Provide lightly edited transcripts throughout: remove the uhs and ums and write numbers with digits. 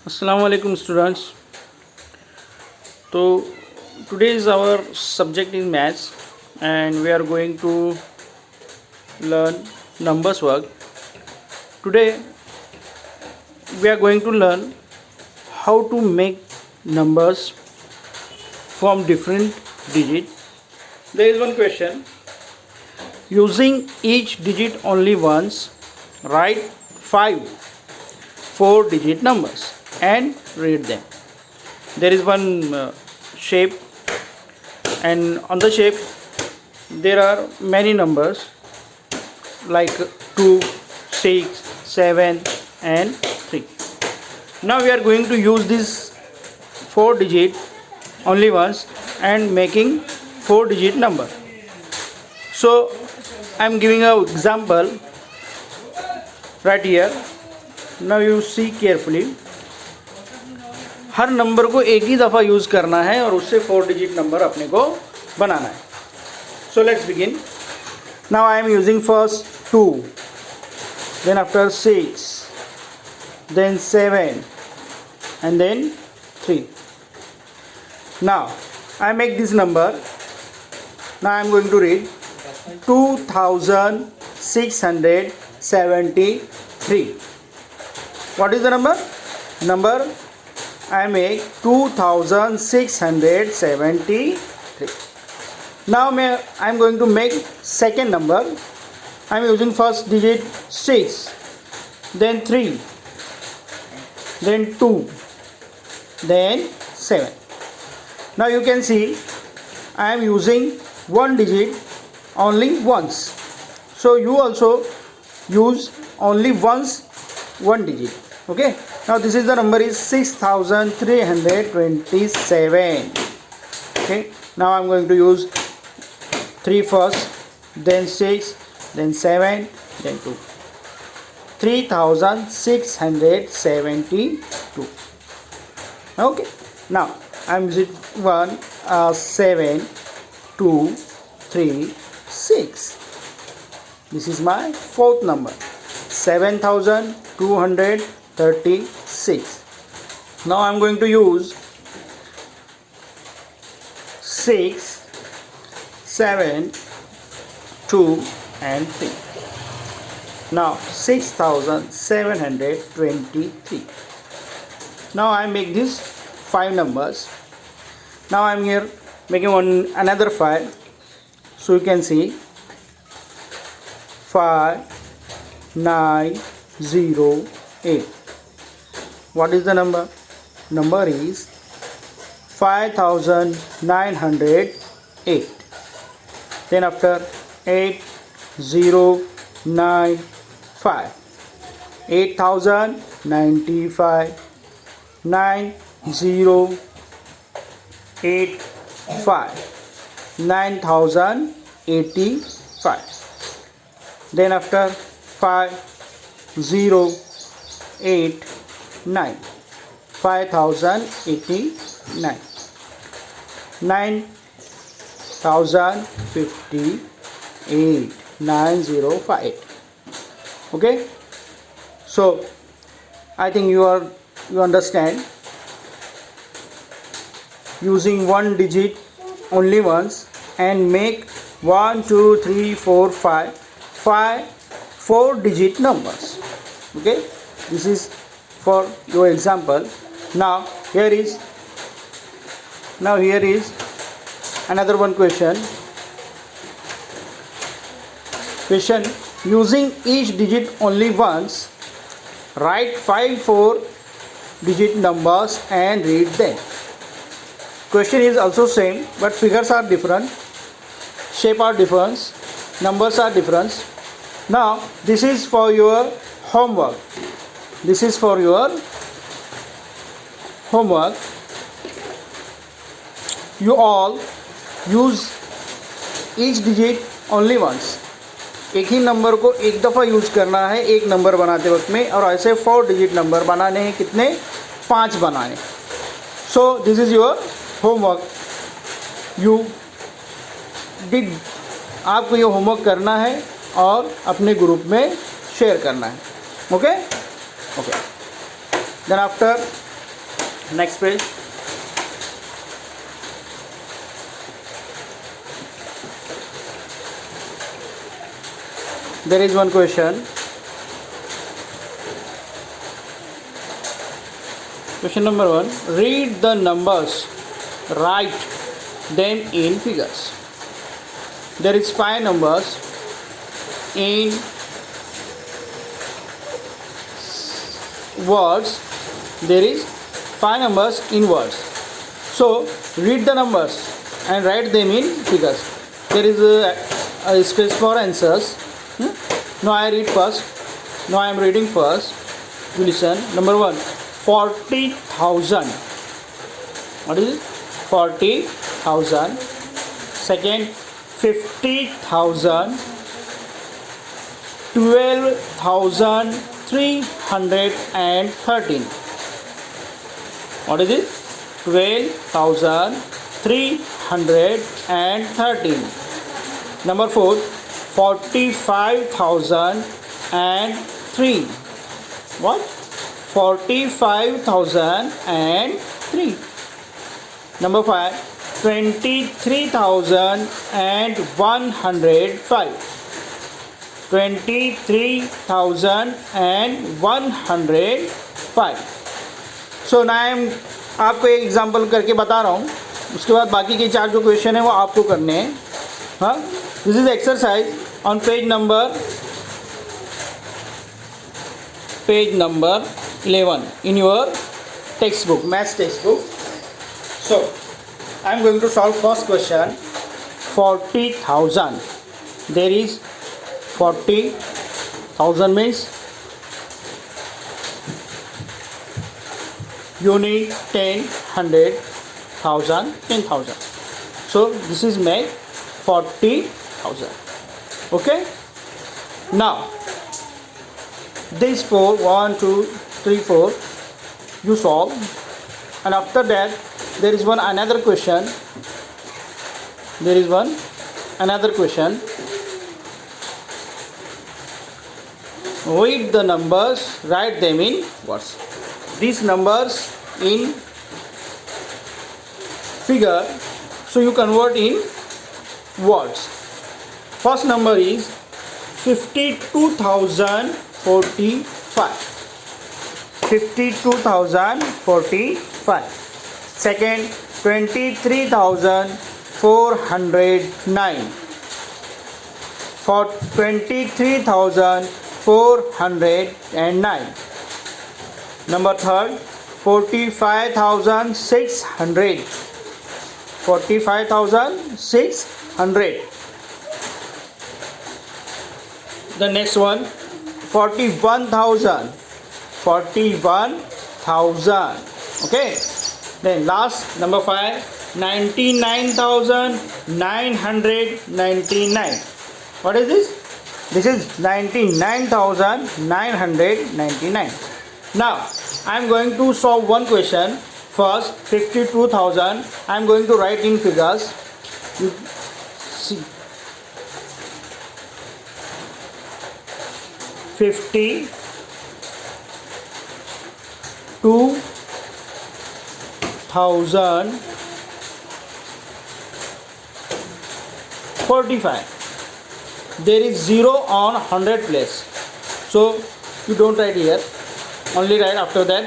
Assalamu alaikum students. So today's our subject is maths and we are going to learn numbers work. Today we are going to learn how to make numbers from different digit. There is one question. Using each digit only once, write 5 4-digit numbers and read them. There is one shape, and on the shape there are many numbers like 2, 6, 7 and 3. Now we are going to use this 4-digit only once and making 4-digit number. So I am giving an example right here. Now you see carefully. Her number को एक ही दफ़ा use करना है और उससे 4-digit number अपने को बनाना है. So let's begin. Now I am using first 2, then after 6, then 7 and then 3. Now I make this number. Now I am going to read 2673. What is the number? I make 2673. Now I am going to make second number. I am using first digit 6, then 3, then 2, then 7. Now you can see I am using one digit only once. So you also use only once one digit. Okay. Now this is the number is 6327. Okay. Now I am going to use 3 first, then 6, then 7, then 2. 3672. Okay. Now I am using 1, 7, 2, 3, 6. This is my fourth number, 7236. Now I am going to use 6, 7, 2 and 3. Now 6723. Now I make these 5 numbers. Now I am here making another 5. So you can see 5908. What is the number? Number is 5908. Then after 8095, 8095, 9085, 9085. Then after 5089, 5089, 9058, 9058. Okay. So I think you understand. Using one digit only once and make 1, 2, 3, 4, 5 4-digit numbers. Okay. This is for your example. Now here is another one question. Using each digit only once, write 5 4-digit numbers and read them. Question is also same, but figures are different, shape are different, numbers are different. Now this is for your homework. You all use each digit only once. एक ही number को एक दफ़ा use करना है एक number बनाते वक्त में, और ऐसे 4-digit नंबर बनाने हैं. कितने? 5 बनाने. So this is your homework. You did. आपको ये होमवर्क करना है और अपने ग्रुप में शेयर करना है. Okay. Then after Next page. There is one question. Question number 1. Read the numbers. Write them in figures. There is 5 numbers in words. There is 5 numbers in words. So read the numbers and write them in figures. There is a space for answers. Now I read first. Now I am reading first. You listen. Number 1. 40,000. What is it? 40,000. Second, 50,000. 12,313. What is it? 12,313. Number 4, 45,003. What? 45,003. Number 5, 23,105. 23,105. सो ना आपको एक example करके बता रहा हूँ, उसके बाद बाकी के 4 जो क्वेश्चन है वो आपको करने हैं. हाँ, this is exercise on page number 11 in your textbook, maths textbook. So I am going to solve first question. 40,000. There is 40,000 means you need 10, 100, 1,000, 10,000. So this is made 40,000. Okay. Now these 4, 1, 2, 3, 4 you solve, and after that there is another question. Read the numbers, write them in words. These numbers in figure, so you convert in words. First number is 52,045. 52,045. Second, 23,409. For 23,409. Number third, 45,600. 45,600. The next one, 41,000. 41,000. Okay. Then last, number 5, 99,999. What is this? This is 99,999. Now I am going to solve one question. First, 52,000. I am going to write in figures. You see, 52,045. There is 0 on 100 place, so you don't write here, only write after that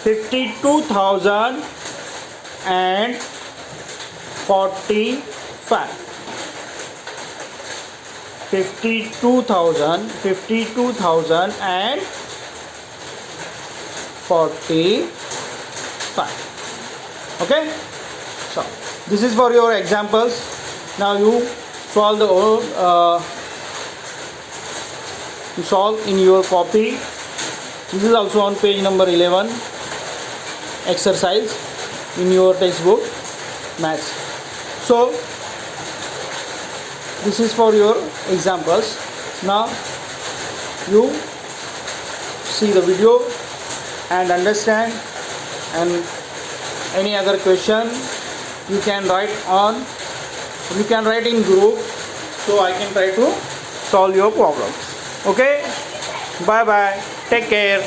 52,045. 52,045. Okay. So this is for your examples. Now you solve you solve in your copy. This is also on page number 11, exercise in your textbook maths. So this is for your examples. Now you see the video and understand, and any other question you can write in group, so I can try to solve your problems. Okay, bye bye, take care.